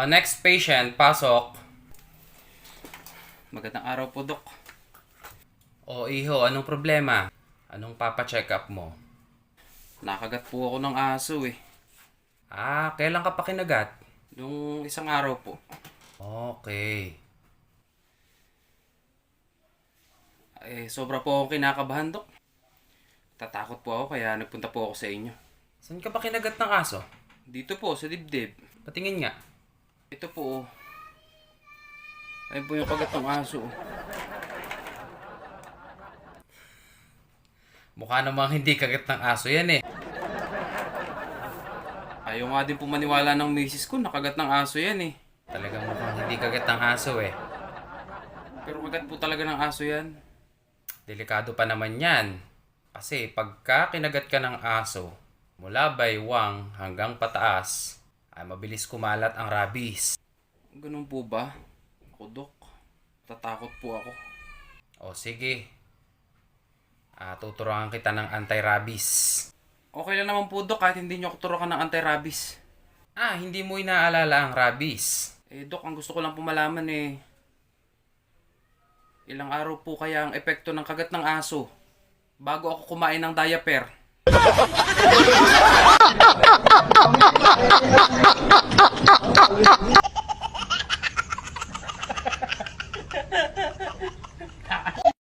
Next patient, pasok. Magandang araw po, Dok. Iho, anong problema? Anong papa-check up mo? Nakagat po ako ng aso eh. Kailan ka pa kinagat? Nung isang araw po. Okay. Sobra po akong kinakabahan, Dok. Tatakot po ako kaya nagpunta po ako sa inyo. Saan ka pa kinagat ng aso? Dito po, sa dibdib. Patingin nga. Ito po, oh. Ayun po yung kagat ng aso. Mukha namang hindi kagat ng aso yan eh. Ayaw nga din po maniwala ng misis ko, nakagat ng aso yan eh. Talagang mukhang hindi kagat ng aso eh. Pero kagat po talaga ng aso yan. Delikado pa naman yan. Kasi pagka kinagat ka ng aso, mula baywang hanggang pataas, ay mabilis kumalat ang rabies. Ganun po ba? Ako, Dok. Tatakot po ako. Sige. Tuturuan kita ng anti-rabies. Okay lang naman po, Dok, kahit hindi nyo ako turuan ng anti-rabies. Hindi mo inaalala ang rabies. Dok, ang gusto ko lang po malaman ilang araw po kaya ang epekto ng kagat ng aso bago ako kumain ng diaper?